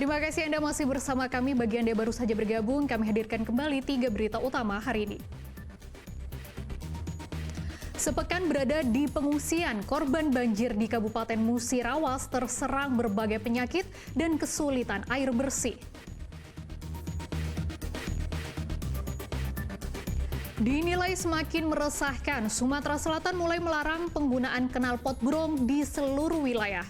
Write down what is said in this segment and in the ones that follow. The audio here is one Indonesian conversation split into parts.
Terima kasih Anda masih bersama kami. Bagi Anda baru saja bergabung, kami hadirkan kembali 3 berita utama hari ini. Sepekan berada di pengungsian, korban banjir di Kabupaten Musirawas terserang berbagai penyakit dan kesulitan air bersih. Dinilai semakin meresahkan, Sumatera Selatan mulai melarang penggunaan knalpot brong di seluruh wilayah.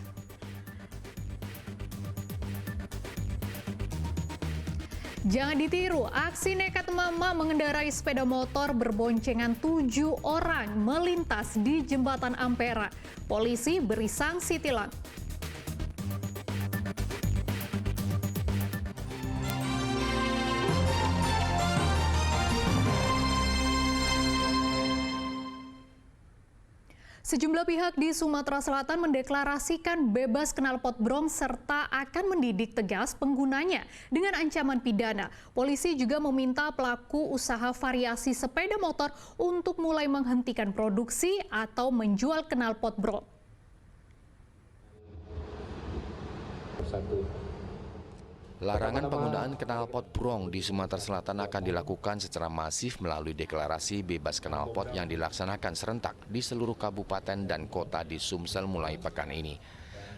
Jangan ditiru, aksi nekat emak-emak mengendarai sepeda motor berboncengan 7 orang melintas di Jembatan Ampera. Polisi beri sanksi tilang. Sejumlah pihak di Sumatera Selatan mendeklarasikan bebas knalpot brong serta akan mendidik tegas penggunanya dengan ancaman pidana. Polisi juga meminta pelaku usaha variasi sepeda motor untuk mulai menghentikan produksi atau menjual knalpot brong. Larangan penggunaan knalpot brong di Sumatera Selatan akan dilakukan secara masif melalui deklarasi bebas knalpot yang dilaksanakan serentak di seluruh kabupaten dan kota di Sumsel mulai pekan ini.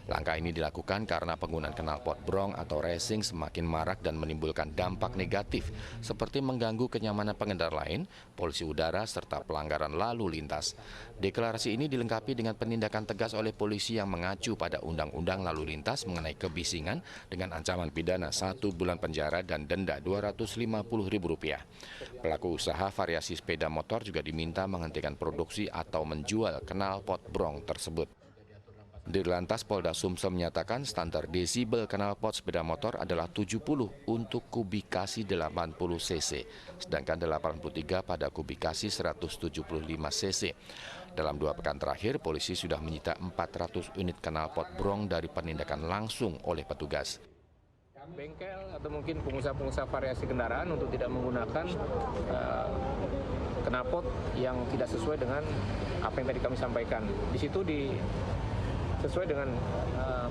Langkah ini dilakukan karena penggunaan knalpot brong atau racing semakin marak dan menimbulkan dampak negatif seperti mengganggu kenyamanan pengendara lain, polisi udara, serta pelanggaran lalu lintas. Deklarasi ini dilengkapi dengan penindakan tegas oleh polisi yang mengacu pada Undang-Undang Lalu Lintas mengenai kebisingan dengan ancaman pidana 1 bulan penjara dan denda Rp250.000. Pelaku usaha variasi sepeda motor juga diminta menghentikan produksi atau menjual knalpot brong tersebut. Dirlantas Polda Sumsel menyatakan standar desibel knalpot sepeda motor adalah 70 untuk kubikasi 80 cc, sedangkan 83 pada kubikasi 175 cc. Dalam 2 pekan terakhir, polisi sudah menyita 400 unit knalpot brong dari penindakan langsung oleh petugas. Bengkel atau mungkin pengusaha-pengusaha variasi kendaraan untuk tidak menggunakan knalpot yang tidak sesuai dengan apa yang tadi kami sampaikan. Di situ sesuai dengan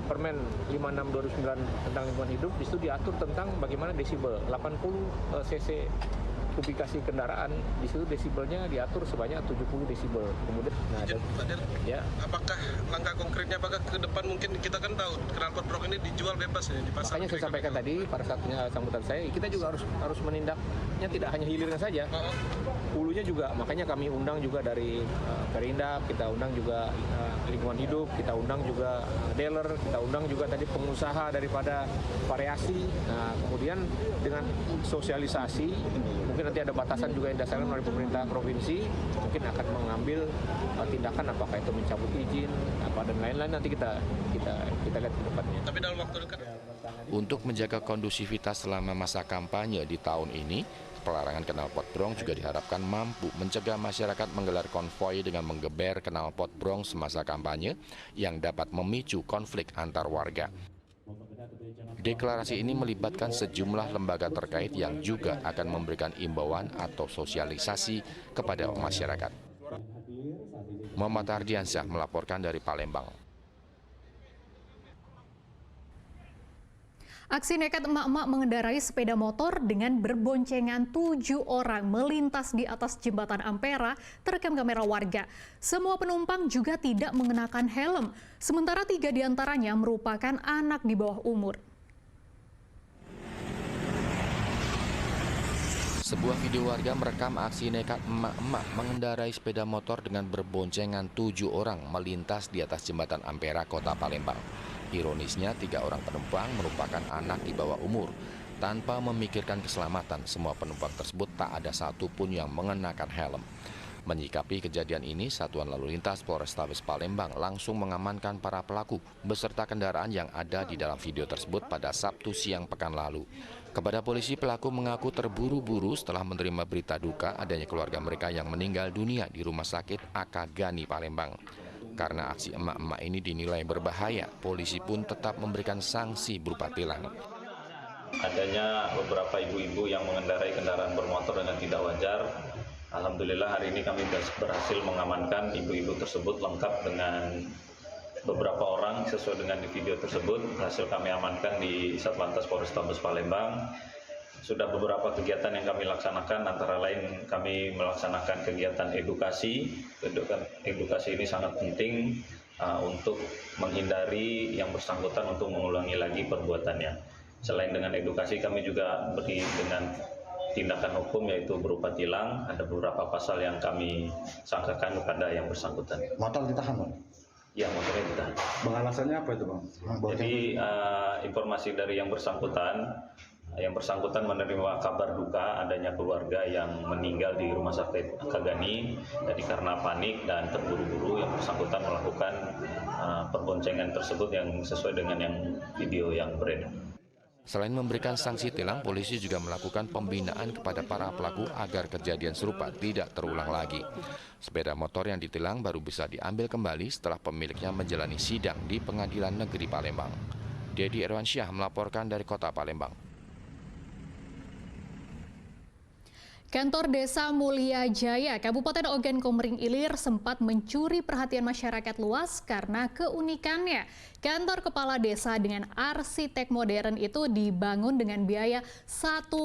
Permen 56/2009 tentang lingkungan hidup, di situ diatur tentang bagaimana desibel 80 cc kubikasi kendaraan, di situ desibelnya diatur sebanyak 70 desibel. Kemudian ya. Apakah langkah konkretnya, apakah ke depan mungkin kita kan tahu knalpot brong ini dijual bebas ya di pasar. Makanya saya sampaikan tadi pada saat sambutan saya, kita juga harus menindaknya tidak hanya hilirnya saja. Hulunya juga, makanya kami undang juga dari Perindap, kita undang juga lingkungan hidup, kita undang juga dealer, kita undang juga tadi pengusaha daripada variasi. Nah, kemudian dengan sosialisasi, mungkin nanti ada batasan juga yang dasarnya melalui pemerintah provinsi, mungkin akan mengambil tindakan apakah itu mencabut izin, apa dan lain-lain, nanti kita lihat ke depannya. Tapi dalam waktu dekat. Untuk menjaga kondusivitas selama masa kampanye di tahun ini, pelarangan knalpot brong juga diharapkan mampu mencegah masyarakat menggelar konvoi dengan menggeber knalpot brong semasa kampanye yang dapat memicu konflik antar warga. Deklarasi ini melibatkan sejumlah lembaga terkait yang juga akan memberikan imbauan atau sosialisasi kepada masyarakat. Muhammad Ardiansyah melaporkan dari Palembang. Aksi nekat emak-emak mengendarai sepeda motor dengan berboncengan 7 orang melintas di atas Jembatan Ampera terekam kamera warga. Semua penumpang juga tidak mengenakan helm, sementara 3 diantaranya merupakan anak di bawah umur. Sebuah video warga merekam aksi nekat emak-emak mengendarai sepeda motor dengan berboncengan 7 orang melintas di atas Jembatan Ampera, Kota Palembang. Ironisnya, 3 orang penumpang merupakan anak di bawah umur. Tanpa memikirkan keselamatan, semua penumpang tersebut tak ada satupun yang mengenakan helm. Menyikapi kejadian ini, Satuan Lalu Lintas Polrestabes Palembang langsung mengamankan para pelaku beserta kendaraan yang ada di dalam video tersebut pada Sabtu siang pekan lalu. Kepada polisi, pelaku mengaku terburu-buru setelah menerima berita duka adanya keluarga mereka yang meninggal dunia di Rumah Sakit AK Gani Palembang. Karena aksi emak-emak ini dinilai berbahaya, polisi pun tetap memberikan sanksi berupa tilang. Adanya beberapa ibu-ibu yang mengendarai kendaraan bermotor dengan tidak wajar. Alhamdulillah hari ini kami berhasil mengamankan ibu-ibu tersebut lengkap dengan beberapa orang sesuai dengan di video tersebut. Hasil kami amankan di Satlantas Polrestabes Palembang. Sudah beberapa kegiatan yang kami laksanakan, antara lain kami melaksanakan kegiatan edukasi. Edukasi ini sangat penting untuk menghindari yang bersangkutan untuk mengulangi lagi perbuatannya. Selain dengan edukasi, kami juga beri dengan tindakan hukum yaitu berupa tilang. Ada beberapa pasal yang kami sangkakan kepada yang bersangkutan. Motor ditahan, Bang? Ya, motornya ditahan. Alasannya apa itu, Bang? Jadi informasi dari yang bersangkutan menerima kabar duka adanya keluarga yang meninggal di Rumah Sakit Kagani. Jadi karena panik dan terburu-buru, yang bersangkutan melakukan perboncengan tersebut yang sesuai dengan yang video yang beredar. Selain memberikan sanksi tilang, polisi juga melakukan pembinaan kepada para pelaku agar kejadian serupa tidak terulang lagi. Sepeda motor yang ditilang baru bisa diambil kembali setelah pemiliknya menjalani sidang di Pengadilan Negeri Palembang. Dedi Irwansyah melaporkan dari Kota Palembang. Kantor Desa Mulya Jaya, Kabupaten Ogan Komering Ilir sempat mencuri perhatian masyarakat luas karena keunikannya. Kantor kepala desa dengan arsitek modern itu dibangun dengan biaya 1,6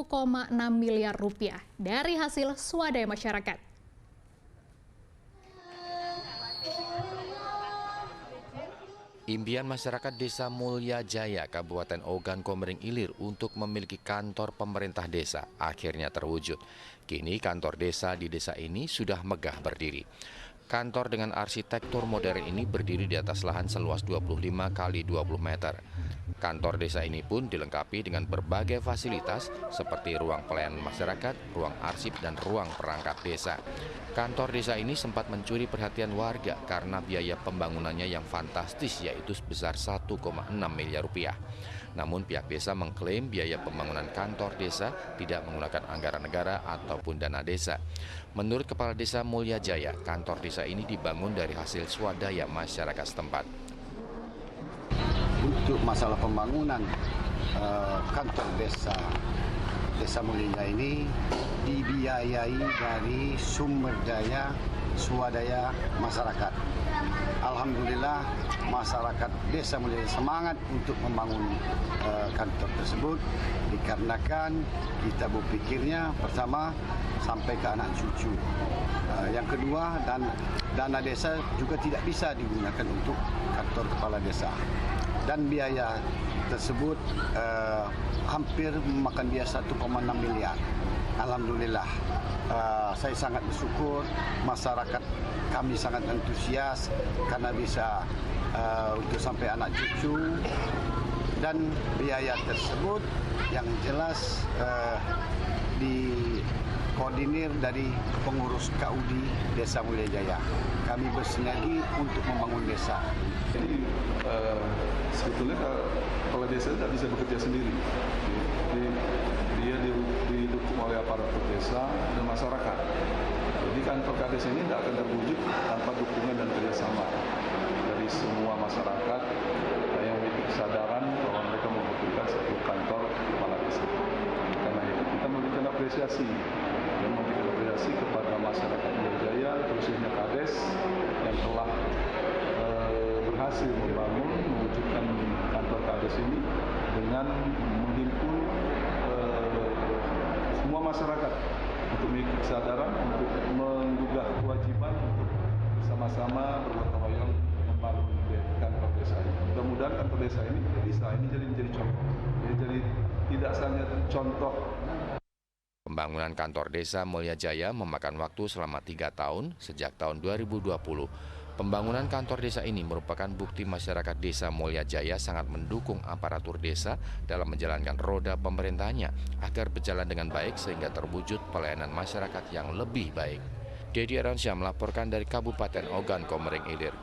miliar rupiah dari hasil swadaya masyarakat. Impian masyarakat Desa Mulya Jaya, Kabupaten Ogan Komering Ilir untuk memiliki kantor pemerintah desa akhirnya terwujud. Kini kantor desa di desa ini sudah megah berdiri. Kantor dengan arsitektur modern ini berdiri di atas lahan seluas 25 kali 20 meter. Kantor desa ini pun dilengkapi dengan berbagai fasilitas seperti ruang pelayanan masyarakat, ruang arsip, dan ruang perangkat desa. Kantor desa ini sempat mencuri perhatian warga karena biaya pembangunannya yang fantastis, yaitu sebesar 1,6 miliar rupiah. Namun pihak desa mengklaim biaya pembangunan kantor desa tidak menggunakan anggaran negara ataupun dana desa. Menurut Kepala Desa Mulya Jaya, kantor desa ini dibangun dari hasil swadaya masyarakat setempat. Untuk masalah pembangunan kantor Desa Mulya Jaya ini dibiayai dari sumber daya swadaya masyarakat. Alhamdulillah masyarakat Desa Mulya semangat untuk membangun kantor tersebut dikarenakan kita berpikirnya pertama sampai ke anak cucu. Yang kedua, dana desa juga tidak bisa digunakan untuk kantor kepala desa. Dan biaya tersebut hampir memakan biaya 1,6 miliar. Alhamdulillah, saya sangat bersyukur, masyarakat kami sangat antusias karena bisa untuk sampai anak cucu, dan biaya tersebut yang jelas dikoordinir dari pengurus KUD Desa Mulya Jaya. Kami bersinergi untuk membangun desa. Jadi sebetulnya kepala desa tidak bisa bekerja sendiri. Dia didukung oleh aparatur desa dan masyarakat. Jadi kantor KDS ini tidak akan terwujud tanpa dukungan dan kerjasama dari semua masyarakat yang memiliki kesadaran bahwa mereka membutuhkan satu kantor kepala desa. Karena itu kita memberikan apresiasi kepada masyarakat Mulya Jaya, khususnya KDS yang telah berhasil mewujudkan kantor KDS ini dengan menghimpun semua masyarakat untuk memiliki kesadaran untuk menggugah kewajiban untuk bersama-sama bergotong royong membangun kantor desa ini. Mudah-mudahan kantor desa ini bisa menjadi contoh. Jadi tidak saja contoh. Pembangunan kantor Desa Mulya Jaya memakan waktu selama 3 tahun sejak tahun 2020. Pembangunan kantor desa ini merupakan bukti masyarakat Desa Mulya Jaya sangat mendukung aparatur desa dalam menjalankan roda pemerintahnya agar berjalan dengan baik sehingga terwujud pelayanan masyarakat yang lebih baik. Dedi Irwansyah melaporkan dari Kabupaten Ogan Komering Ilir.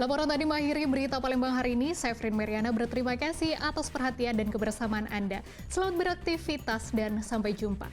Laporan tadi mengakhiri berita Palembang hari ini. Saya Frin Meriana berterima kasih atas perhatian dan kebersamaan Anda. Selamat beraktivitas dan sampai jumpa.